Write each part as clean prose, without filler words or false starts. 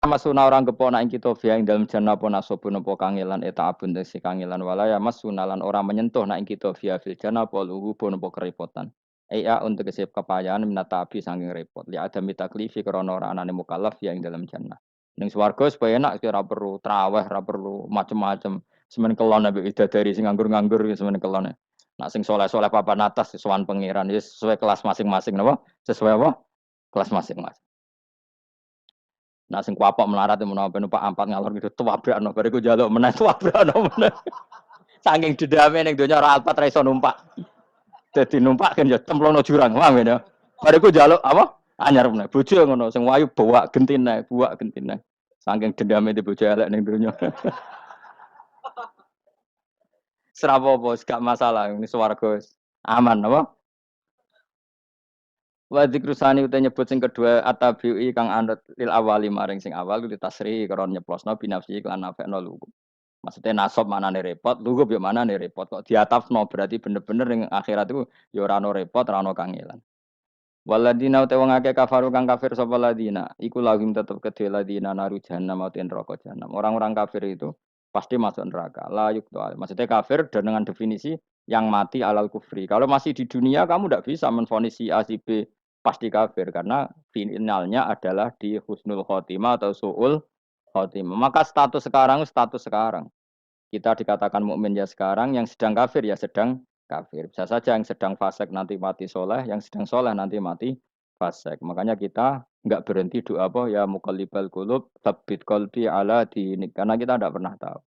Masuna orang kepona ing kita via ing dalam jannah apa nasobun apa kangelan eta abun si kangelan wala ya masuna lan orang menyentuh nak ing kita via fil jannah apa luhu pun apa kerepotan. Iya untuk kesep kepayaan minata api saking repot. Li ada mitaklifi krana ora anane mukallaf ya ing dalam jannah. Ning swarga supaya enak ora perlu traweh, ora perlu macem-macem. Semen kelon ambek widadari sing nganggur-nganggur semen kelon. Nak sing soleh-soleh papan atas sowan pangeran sesuai kelas masing-masing napa? Sesuai apa? Kelas masing-masing. Nah sing kuapok melarat menawa numpak ampat ngalor gitu tuwabrakno bariku njaluk meneh tuwabrakno meneh. Saking dendame ning donya ora alpat ra iso numpak. Dadi numpak kan ya cemplungno jurang, paham ya. Bariku njaluk apa? Anyar meneh. Bojo ngono sing wayu buak gentine, buak gentine. Saking dendame di bojo elek ning donya. Serapopo gak masalah ini swarga aman apa? Wa dzikrusani uta nyebut sing kedua atabiui kang anut lil awali maring sing awal di tasri karo nyeplosno binafsi lan nafekno lugu. Maksudnya nasab mana nih repot, lugu ya mana nih repot. Kok diatafno berarti bener-bener yang akhirat itu ya ora ono repot, ora ono kangelan. Waladina uta wong akeh kafaru kang kafir sapa ladina, iku lahum tetep kedhe ladina naru jahannam mauten neraka jahanam. Orang-orang kafir itu pasti masuk neraka. La yuqta. Maksudnya kafir dengan definisi yang mati alal kufri. Kalau masih di dunia kamu tidak bisa menvonis si A si B pasti kafir karena finalnya adalah di husnul khotimah atau suul khotimah. Maka status sekarang. Kita dikatakan mukmin ya sekarang, yang sedang kafir ya sedang kafir. Bisa saja yang sedang fasik nanti mati soleh, yang sedang soleh nanti mati fasik. Makanya kita nggak berhenti doa apa ya mukallibal qulub tsabbit qalbi ala dinik karena kita tidak pernah tahu.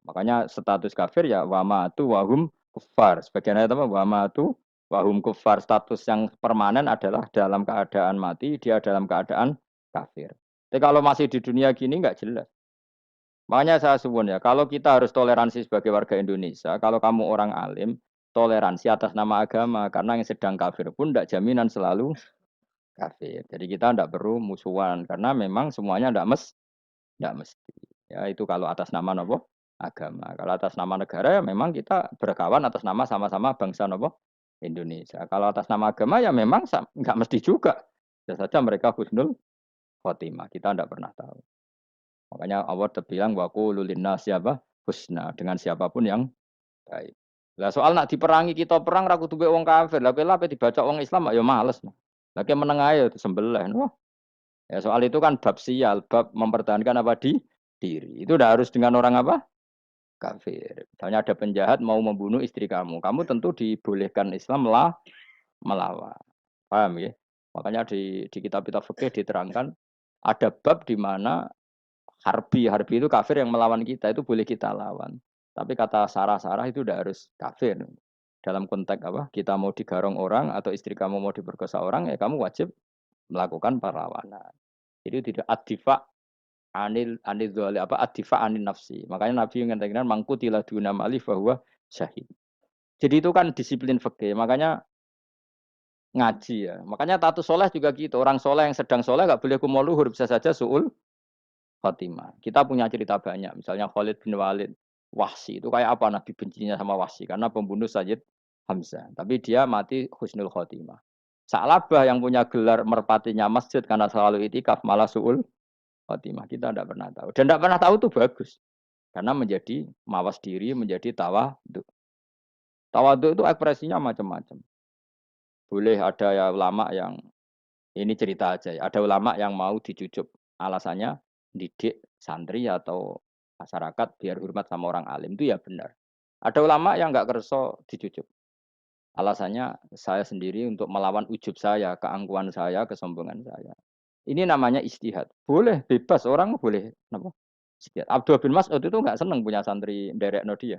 Makanya status kafir ya wama tu wahum kufar. Sebagian ayat apa wama tu wahum kufar. Status yang permanen adalah dalam keadaan mati, dia dalam keadaan kafir. Tapi kalau masih di dunia gini nggak jelas. Makanya saya suwun ya, kalau kita harus toleransi sebagai warga Indonesia, kalau kamu orang alim, toleransi atas nama agama, karena yang sedang kafir pun tidak jaminan selalu kafir. Jadi kita tidak perlu musuhan, karena memang semuanya tidak mesti. Ya itu kalau atas nama nopo agama. Kalau atas nama negara ya memang kita berkawan atas nama sama-sama bangsa nopo Indonesia. Kalau atas nama agama ya memang nggak mesti juga. Bisa saja mereka husnul khotimah. Kita tidak pernah tahu. Makanya Allah terbilang waku lulina siapa husna dengan siapapun yang baik. Lah soal nak diperangi kita perang ragu tuh wong kafir. Lah kowe dibaca wong Islam ya males. Lah meneng ae disembelih. Wah, ya soal itu kan bab sial, bab mempertahankan apa di diri. Itu udah harus dengan orang apa? Kafir. Misalnya ada penjahat mau membunuh istri kamu, kamu tentu dibolehkan Islam lah melawan. Paham ya? Makanya di kitab-kitab fikih diterangkan ada bab di mana Harbi itu kafir yang melawan kita itu boleh kita lawan. Tapi kata Sarah itu udah harus kafir. Dalam konteks apa? Kita mau digarong orang atau istri kamu mau diperkosa orang ya kamu wajib melakukan perlawanan. Jadi tidak adifa anil dzali apa adifa anin nafsi. Makanya Nabi mengatakan mangkutila duna mali bahwa syahid. Jadi itu kan disiplin fikih. Makanya ngaji ya. Makanya tatus soleh juga gitu. Orang soleh yang sedang soleh gak boleh kumoluhur bisa saja suul Fatimah. Kita punya cerita banyak, misalnya Khalid bin Walid, Wahsi itu kayak apa Nabi bencinya sama Wahsi karena pembunuh Sayyid Hamzah. Tapi dia mati husnul khotimah. Sa'labah yang punya gelar merpatinya masjid karena selalu itikaf malah suul khotimah. Kita tidak pernah tahu. Dan tidak pernah tahu itu bagus. Karena menjadi mawas diri, menjadi tawadhu. Tawadhu itu ekspresinya macam-macam. Boleh ada ya ulama yang ini cerita aja ya. Ada ulama yang mau dicucup. Alasannya didik santri atau masyarakat biar hormat sama orang alim itu ya benar. Ada ulama yang nggak kerso dicucup. Alasannya saya sendiri untuk melawan ujub saya, keangkuhan saya, kesombongan saya. Ini namanya istihad. Boleh, bebas orang boleh. Kenapa? Istihad. Abdul bin Mas'ud itu nggak seneng punya santri derek dia.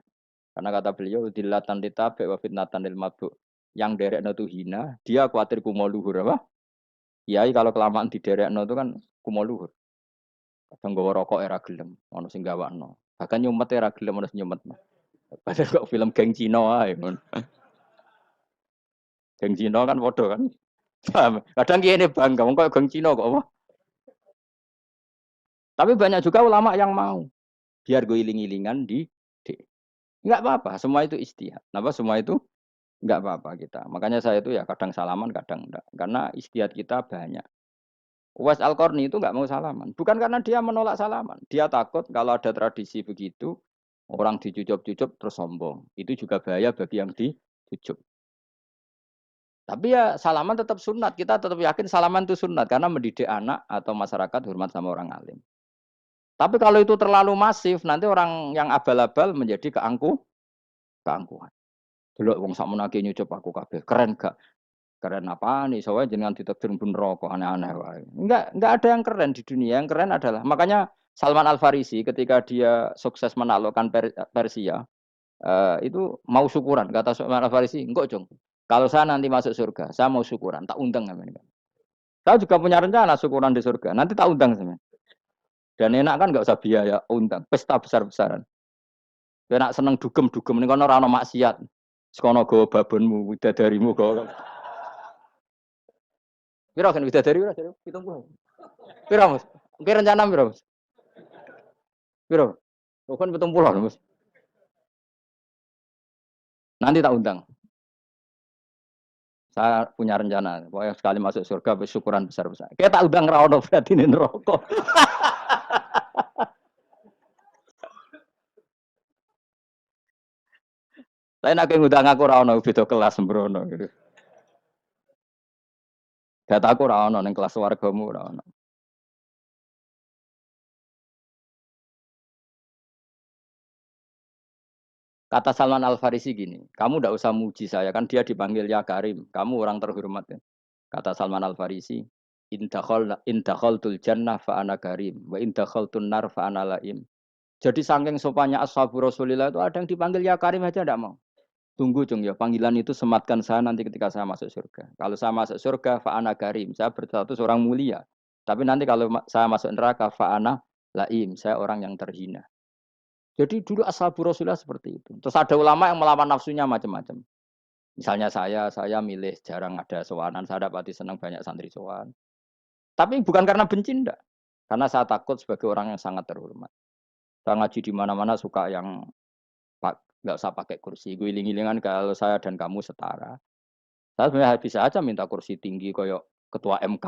Karena kata beliau, dilatan ditabe wa fitnatan lil mabuk. Yang derek itu hina, dia khawatir kumo luhur apa? Kiai kalau kelamaan di derekno itu kan kumo luhur. Kadang nggawa rokok era gelem, ono sing gawakno. Bahkan nyumet era gelem ono sing nyumetno. Padahal kok film geng Cina ae ngono. Geng Cina kan padha kan. Paham? Kadang kiai ini bangga, wong kok geng Cina kok apa? Tapi banyak juga ulama yang mau biar gue iling-ilingan di enggak apa-apa, semua itu istihad. Napa semua itu enggak apa-apa kita. Makanya saya itu ya kadang salaman, kadang enggak. Karena istihad kita banyak. Uwais Al-Qarni itu nggak mau salaman. Bukan karena dia menolak salaman. Dia takut kalau ada tradisi begitu, orang dicucup-cucup terus sombong. Itu juga bahaya bagi yang dicucup. Tapi ya salaman tetap sunat. Kita tetap yakin salaman itu sunat. Karena mendidik anak atau masyarakat hormat sama orang alim. Tapi kalau itu terlalu masif, nanti orang yang abal-abal menjadi keangkuhan. Delok wong sakmenake nyucup aku kabeh. Keren gak? Keren apa nih? Soalnya jangan ditakdir pun rokok aneh-aneh wae. Enggak ada yang keren di dunia. Yang keren adalah makanya Salman Al Farisi ketika dia sukses menaklukkan Persia itu mau syukuran. Kata Salman Al Farisi, enggak jong. Kalau saya nanti masuk surga, saya mau syukuran. Tak undang namanya. Saya juga punya rencana syukuran di surga. Nanti tak undang sama. Dan enak kan nggak usah biaya undang. Pesta besar-besaran. Enak seneng dugem-dugem ini kono ora ono maksiat. Sekono go babonmu, widadarimu go. Piro kan widadari ora jare 70. Piro Mas? Oke rencana piro Mas? Piro? Bukan 70 Mas. Nanti tak undang. Saya punya rencana, pokoknya sekali masuk surga syukuran besar-besar. Kayak tak undang ra ono berarti ini neraka. Saya nak ngundang aku ra ono beda kelas sembrono gitu. Data aku ra ono ning kelas wargamu ra ono. Kata Salman Al Farisi gini, kamu ndak usah muji saya kan dia dipanggil ya Karim, kamu orang terhormat ya. Kata Salman Al Farisi, indakhaltul jannah fa ana karim wa indakhaltun nar fa ana laim. Jadi saking sopannya ashabu Rasulillah itu ada yang dipanggil ya Karim aja ndak mau. Tunggu cung ya, panggilan itu sematkan saya nanti ketika saya masuk surga. Kalau saya masuk surga fa ana karim, saya berstatus orang mulia. Tapi nanti kalau saya masuk neraka fa ana laim, saya orang yang terhina. Jadi dulu ashabu Rasulullah seperti itu. Terus ada ulama yang melawan nafsunya macam-macam. Misalnya saya milih jarang ada sowanan, saya dapati senang banyak santri sowan. Tapi bukan karena benci enggak. Karena saya takut sebagai orang yang sangat terhormat. Saya ngaji di mana-mana suka yang nggak usah pakai kursi. Guling-gilingan kalau saya dan kamu setara. Saya sebenarnya bisa aja minta kursi tinggi kayak ketua MK.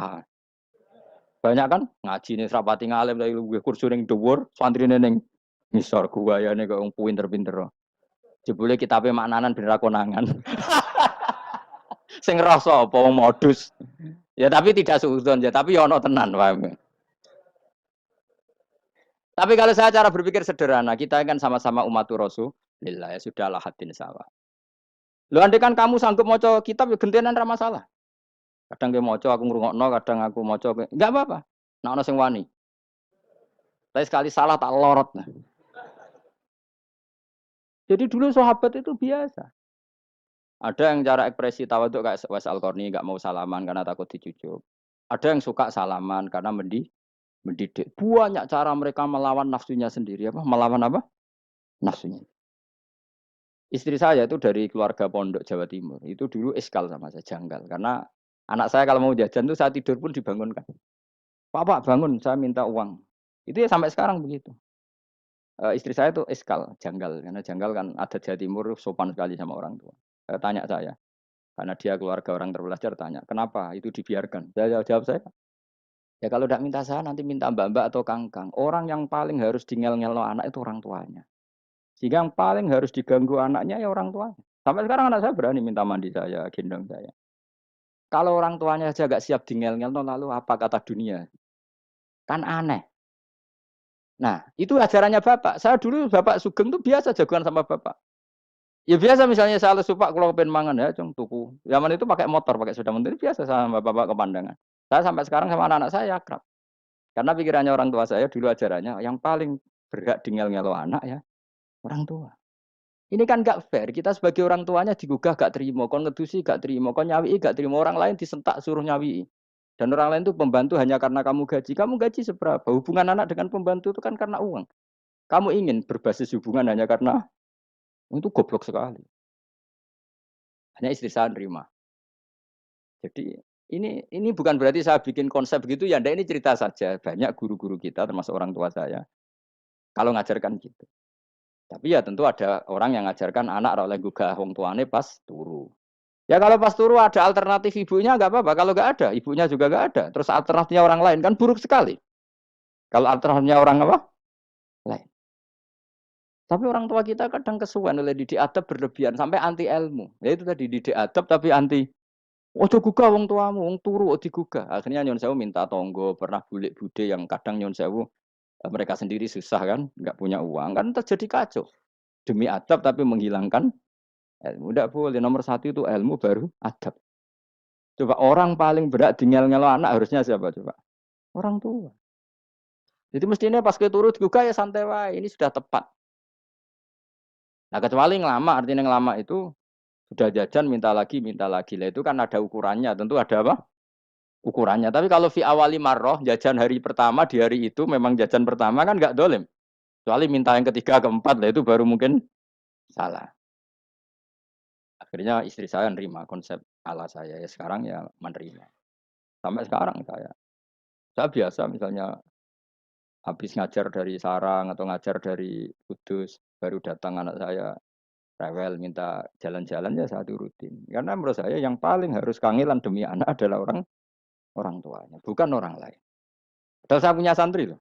Banyak kan ngaji nih serapati ngalim dari kursi ning dhuwur, santri ning ngisor gua ya nih kok pinter-pinter. Jebule kitabe maknanan ben ra konangan. Sing ngrasa apa wong modus. Ya tapi tidak suudzon ya, tapi ya ono tenan paham. Ya? Tapi kalau saya cara berpikir sederhana, kita kan sama-sama umatur Rasulillah ya sudahlah hadin sawa. Lho andai kan kamu sanggup maca kitab ya gentenan ra masalah. Kadang ge maca aku ngrungokno, kadang aku maca enggak apa-apa. Nek ana sing wani. Tapi sekali salah tak lorot. Nah. Jadi dulu sahabat itu biasa. Ada yang cara ekspresi tawaduk kayak Wais Al-Qarni nggak mau salaman karena takut dicucuk. Ada yang suka salaman karena mendidik. Banyak cara mereka melawan nafsunya sendiri apa? Melawan apa? Nafsunya. Istri saya itu dari keluarga pondok Jawa Timur. Itu dulu iskal sama saya, janggal. Karena anak saya kalau mau jajan tuh saya tidur pun dibangunkan. Pak bangun, saya minta uang. Itu ya sampai sekarang begitu. Istri saya itu iskal, janggal. Karena janggal kan ada Jawa Timur sopan sekali sama orang tua. Tanya saya. Karena dia keluarga orang terpelajar tanya, kenapa itu dibiarkan? Saya jawab saya, ya kalau tidak minta saya nanti minta mbak-mbak atau kangkang. Orang yang paling harus dingel-ngel anak itu orang tuanya. Sehingga yang paling harus diganggu anaknya ya orang tuanya. Sampai sekarang anak saya berani minta mandi saya, gendong saya. Kalau orang tuanya saja gak siap dingel-ngel, lalu apa kata dunia? Kan aneh. Nah, itu ajarannya bapak. Saya dulu bapak Sugeng itu biasa jagoan sama bapak. Ya biasa misalnya saya lesu pak kalau pengen mangan ya cung tuku. Zaman itu pakai motor, pakai sepeda motor biasa sama bapak-bapak kepandangan. Saya sampai sekarang sama anak-anak saya akrab. Karena pikirannya orang tua saya dulu ajarannya yang paling berhak ngelo anak ya orang tua. Ini kan gak fair. Kita sebagai orang tuanya digugah gak terima, kon ngedusi gak terima, kon nyawi gak terima, orang lain disentak suruh nyawi. Dan orang lain itu pembantu hanya karena kamu gaji. Kamu gaji seberapa? Hubungan anak dengan pembantu itu kan karena uang. Kamu ingin berbasis hubungan hanya karena itu goblok sekali. Hanya istri saya nerima. Jadi ini bukan berarti saya bikin konsep begitu ya. Ini cerita saja. Banyak guru-guru kita termasuk orang tua saya kalau ngajarkan gitu. Tapi ya tentu ada orang yang ngajarkan anak oleh gugah wong tuane pas turu. Ya kalau pas turu ada alternatif ibunya nggak apa-apa. Kalau nggak ada, ibunya juga nggak ada. Terus alternatifnya orang lain kan buruk sekali. Kalau alternatifnya orang apa? Lain. Tapi orang tua kita kadang kesuwen oleh didik adab berlebihan sampai anti ilmu. Ya itu tadi didik adab tapi anti. Ojo gugah wong tuamu, wong turu ojo digugah. Akhirnya nyon sewu minta tonggo, pernah bulik bude yang kadang nyon sewu mereka sendiri susah kan, nggak punya uang kan terjadi kacau. Demi adab tapi menghilangkan ilmu. Tidak boleh. Nomor satu itu ilmu baru adab. Coba orang paling berat di ngel-ngelo anak harusnya siapa coba? Orang tua. Jadi mestinya pas ke turut juga ya santai wae. Ini sudah tepat. Nah kecuali ngelama, artinya ngelama itu sudah jajan minta lagi, minta lagi. Lah itu kan ada ukurannya. Tentu ada apa? Ukurannya. Tapi kalau fi awali marroh, jajan hari pertama di hari itu memang jajan pertama kan nggak dolim. Kecuali minta yang ketiga, keempat, lah itu baru mungkin salah. Akhirnya istri saya nerima konsep ala saya. Ya sekarang ya menerima. Sampai sekarang saya biasa misalnya habis ngajar dari Sarang atau ngajar dari Kudus, baru datang anak saya rewel minta jalan-jalan ya saya turutin. Karena menurut saya yang paling harus kangelan demi anak adalah orang orang tuanya, bukan orang lain. Dan saya punya santri loh.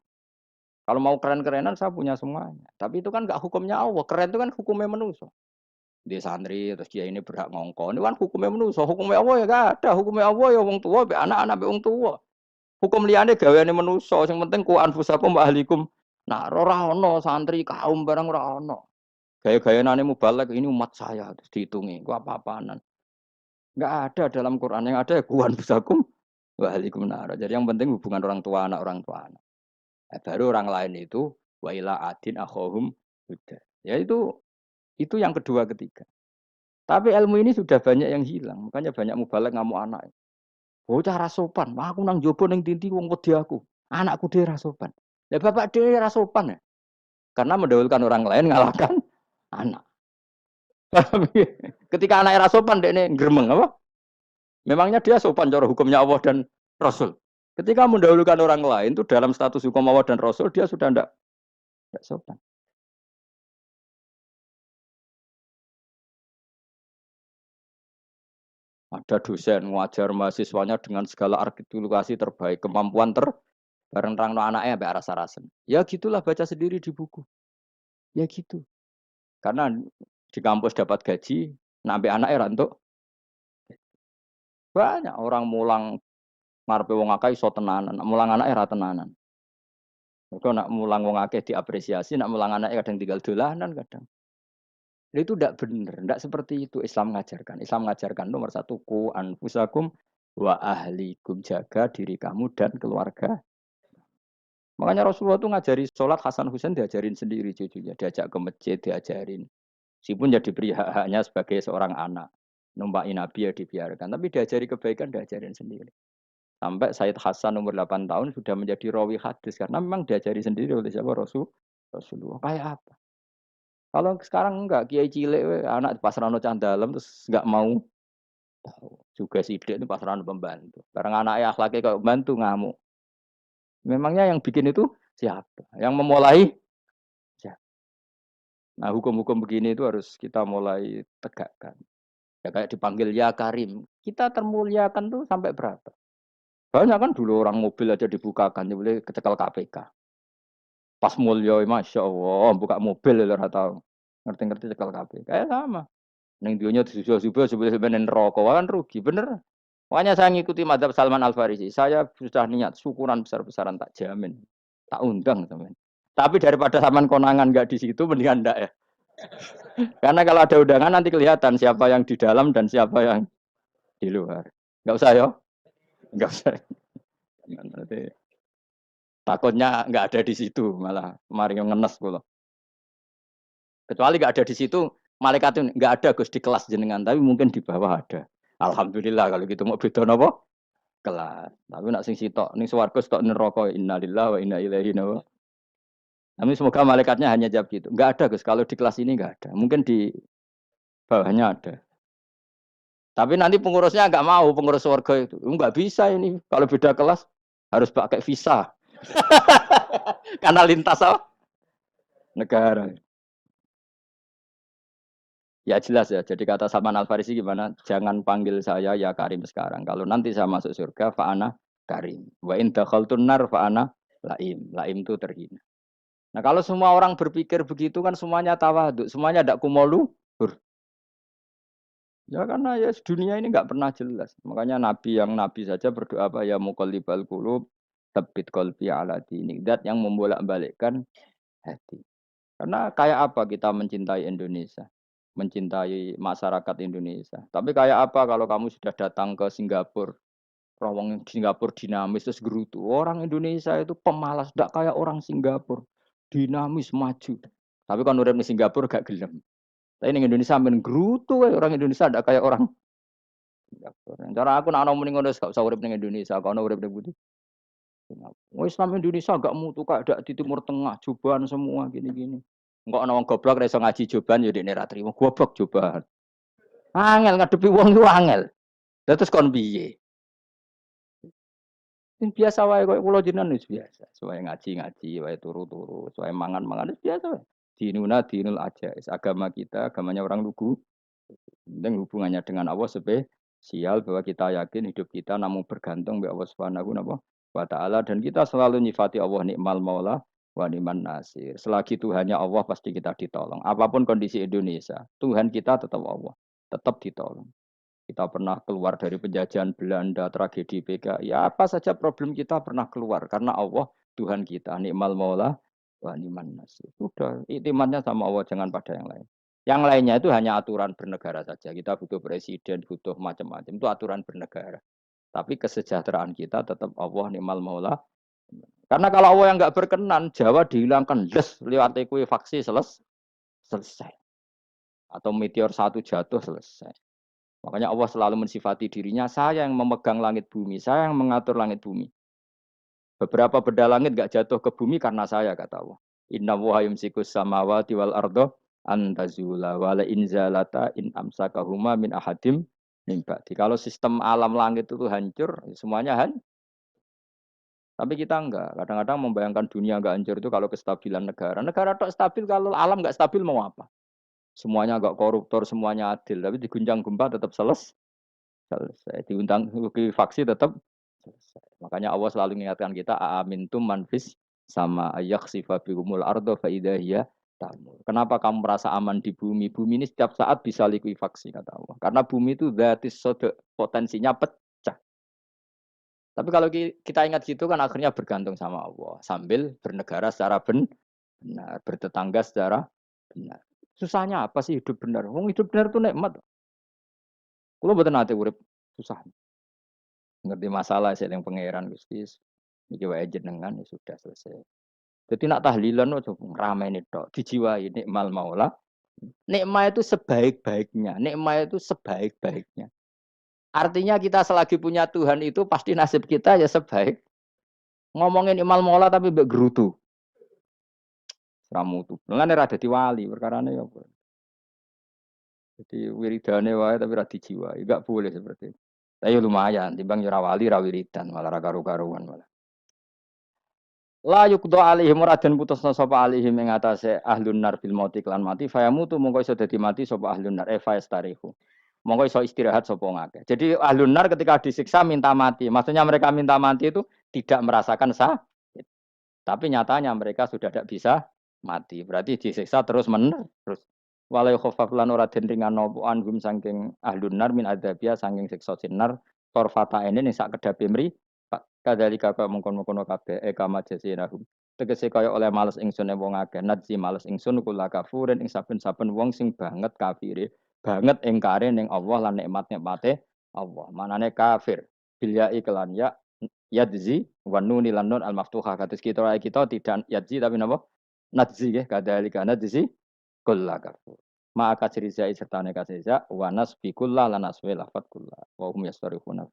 Kalau mau keren-kerenan saya punya semuanya. Tapi itu kan gak hukumnya Allah. Keren itu kan hukumnya manusia. Dia santri terus dia ini berhak ngongkon. Itu kan hukumnya manusia. Hukumnya Allah ya gak ada. Hukumnya Allah ya wong tua, be anak-anak be wong tua. Hukum liane gaweane manusia. Yang penting ku anfusakum wa ahlikum. Nah, ora ono santri kaum barang ora ono. Gaya-gaya nane mubalek ini umat saya terus dihitungi. Ku apa-apaanan. Enggak ada dalam Quran yang ada ya ku anfusakum wa ahlikum nar. Jadi yang penting hubungan orang tua anak. Nah, baru orang lain itu wa ila adin akhahum huda. Ya itu yang kedua ketiga. Tapi ilmu ini sudah banyak yang hilang. Makanya banyak mubalek ngamuk anak. Bocah rasopan, aku nang jopo ning tinti wong wedi aku. Anakku dhewe rasopan. Lah bapak dhewe rasopan ya. Karena mendahulukan orang lain ngalahkan anak. Ketika anaknya rasopan dekne gremeng apa? Memangnya dia sopan cara hukumnya Allah dan Rasul. Ketika mendahulukan orang lain itu dalam status hukum Allah dan Rasul dia sudah tidak sopan. Ada dosen ngajar mahasiswanya dengan segala artikulasi terbaik, kemampuan bareng terangno anaknya sampai rasa-rasen. Ya gitulah baca sendiri di buku. Ya gitu. Karena di kampus dapat gaji, nambe anaknya rantuk. Banyak orang mulang ngarepe wong akeh iso tenanan, mulang anaknya ra tenanan. Mergo nak mulang wong akeh diapresiasi, nak mulang anaknya kadang tinggal dolanan kadang. Itu tidak benar, tidak seperti itu Islam mengajarkan. Islam mengajarkan nomor satu ku anfusakum wa ahlikum, jaga diri kamu dan keluarga. Makanya Rasulullah itu ngajari sholat Hasan Husain diajarin sendiri cucunya, diajak ke masjid diajarin. Meskipun ya diberi hak-haknya sebagai seorang anak. Numpakin Nabi ya dibiarkan, tapi diajari kebaikan diajarin sendiri. Sampai Sayyid Hasan umur 8 tahun sudah menjadi rawi hadis karena memang diajari sendiri oleh siapa Rasulullah. Kayak apa? Kalau sekarang enggak, kiai cilik anak di pasrano candalem terus enggak mau tahu. Juga sidik itu pasrano pembantu. Karena anaknya akhlaknya kayak bantu ngamuk. Memangnya yang bikin itu siapa? Yang memulai siapa? Nah, hukum-hukum begini itu harus kita mulai tegakkan. Ya kayak dipanggil ya Karim. Kita termuliakan tuh sampai berapa? Banyak kan dulu orang mobil aja dibukakan, ya boleh kecekal KPK. Pas mulia, masya Allah, buka mobil ya tahu. Ngerti-ngerti cekal KPK. Kayak sama. Neng dionya disusul-susul sebenarnya rokok kan rugi, bener. Makanya saya ngikuti madhab Salman Al Farisi. Saya sudah niat syukuran besar-besaran tak jamin, tak undang teman. Tapi daripada Salman konangan nggak di situ, mendingan enggak ya. Karena kalau ada undangan nanti kelihatan siapa yang di dalam dan siapa yang di luar. Enggak usah ya, enggak usah. Nanti takutnya nggak ada di situ, malah mari ngenes kula. Kecuali nggak ada di situ, malaikat itu nggak ada Gus di kelas jenengan, tapi mungkin di bawah ada. Alhamdulillah kalau gitu mau beda napa? Kelas. Tapi nak sing sitok ning swarga sitok neraka innalillahi wa inna ilaihi raji'un. Tapi semoga malaikatnya hanya jawab gitu. Enggak ada Gus, kalau di kelas ini enggak ada. Mungkin di bawahnya ada. Tapi nanti pengurusnya enggak mau, pengurus warga itu. Enggak bisa ini. Kalau beda kelas harus pakai visa. Karena lintas apa? Negara. Ya jelas ya. Jadi kata Salman Al Farisi gimana? Jangan panggil saya ya Karim sekarang. Kalau nanti saya masuk surga, fa'ana Karim. Wa in dakhaltun nar fa'ana Laim. Laim itu terhina. Nah kalau semua orang berpikir begitu kan semuanya tawaduk, semuanya tidak kumolu. Ya karena ya dunia ini nggak pernah jelas. Makanya Nabi yang Nabi saja berdoa apa ya muqallibal qulub, tsabbit qalbi ala dinik. Dat yang membolak-balikkan hati. Karena kayak apa kita mencintai Indonesia, mencintai masyarakat Indonesia. Tapi kayak apa kalau kamu sudah datang ke Singapura, orang Singapura dinamis terus gerutu. Orang Indonesia itu pemalas, tidak kayak orang Singapura, dinamis maju. Tapi kan urip di Singapura gak gelem. Tapi di Indonesia men gerutu orang Indonesia tidak kayak orang Singapura. Cara aku nak ngomong ngono gak usah urip ning Indonesia, kau urip ning Budi. Oh Islam Indonesia gak mutu kak ada di Timur Tengah, cobaan semua gini-gini. Enggak ana wong goblok ra iso ngaji cobaan ya dekne ra trimo. Goblok cobaan. Angel ngadepi wong iku angel. Lah terus kon piye? Sing biasa wae koyo kula jenengan wis biasa. Suwe ngaji-ngaji, wae turu-turu, suwe mangan-mangan wis biasa wae. Dinuna dinul ajais. Agama kita, agamanya orang lugu. Penting hubungannya dengan Allah spesial bahwa kita yakin hidup kita namun bergantung kepada Allah Subhanahu wa taala dan kita selalu nyifati Allah nikmal maula wa ni'man nasir. Selagi Tuhannya Allah pasti kita ditolong. Apapun kondisi Indonesia, Tuhan kita tetap Allah, tetap ditolong. Kita pernah keluar dari penjajahan Belanda, tragedi PKI, ya apa saja problem kita pernah keluar karena Allah Tuhan kita nikmal maula wa ni'man nasir. Sudah, iktimatnya sama Allah jangan pada yang lain. Yang lainnya itu hanya aturan bernegara saja. Kita butuh presiden, butuh macam-macam. Itu aturan bernegara. Tapi kesejahteraan kita tetap Allah ni'mal maula. Karena kalau Allah yang nggak berkenan, Jawa dihilangkan. Les, lewat ekuifaksi selesai. Atau meteor satu jatuh selesai. Makanya Allah selalu mensifati dirinya, saya yang memegang langit bumi, saya yang mengatur langit bumi. Beberapa benda langit nggak jatuh ke bumi karena saya, kata Allah. Inna wa yumsikus samawati wal ardo antazula wala inzalata in amsakahuma min ahadim min ba'di. Kalau sistem alam langit itu hancur, semuanya tapi kita enggak. Kadang-kadang membayangkan dunia enggak hancur itu kalau kestabilan negara. Negara tok stabil, kalau alam enggak stabil mau apa? Semuanya enggak koruptor, semuanya adil. Tapi diguncang gempa tetap selesai. Diundang faksi tetap selesai. Makanya Allah selalu mengingatkan kita, aamintum manfis sama ayak sifabihumul ardo faidahiyah tamu. Kenapa kamu merasa aman di bumi? Bumi ini setiap saat bisa likuifaksi kata Allah. Karena bumi itu datis potensinya pecah. Tapi kalau kita ingat situ kan akhirnya bergantung sama Allah. Sambil bernegara secara benar, bertetangga secara benar. Susahnya apa sih hidup benar? Wong hidup benar itu nikmat. Kalau betul nanti urip susah. Ngerti masalah saya yang pangeran Gusti. Niki wae jenengan ya sudah selesai. Jadi nak tahlilan ojo ngrameni tok, dijiwai nikmal maula. Nikmat itu sebaik-baiknya, nikmat itu sebaik-baiknya. Artinya kita selagi punya Tuhan itu pasti nasib kita ya sebaik. Ngomongin imal maula tapi mbek gerutu. Ramutu. Mulane ra dadi wali perkarane ya apa. Jadi wiridane wae tapi ra dijiwai, enggak boleh seperti itu. Tapi lumayan, timbang ora wali ra wiridan malah ra karu-karuan malah. La yuqda alaihim raden putusna sapa alaihim ing atase ahlun nar bil mauti klan mati fayamutu mongko iso dadi mati sapa ahlun nar fayastarihu. Mongko iso istirahat sapa ngake. Jadi ahlun nar ketika disiksa minta mati. Maksudnya mereka minta mati itu tidak merasakan sakit. Tapi nyatanya mereka sudah tidak bisa mati. Berarti disiksa terus menerus. Walau khafaf lan ora den ringan napa anhum saking ahlun nar min adzabia saking siksa sinar torfata ini ning sak kedape Kadzalika kaya mengkon-mengkono kabeh kama jazinahum. Tegese kaya oleh males ingsun wong akeh nadzi males ingsun kula kafurin ing saben-saben wong sing banget kafire, banget engkare ning Allah lan nikmat-nikmate Allah. Manane kafir bil ya iklan ya yadzi wa nun lan nun al maftuhah. Kados kita tidak yadzi tapi napa? Nadzi nggih kadzalika nadzi kula kafur. Maka ciri serta kasih wa nasbi kullah lan aswi lafat kullah. Wa hum yastarifuna.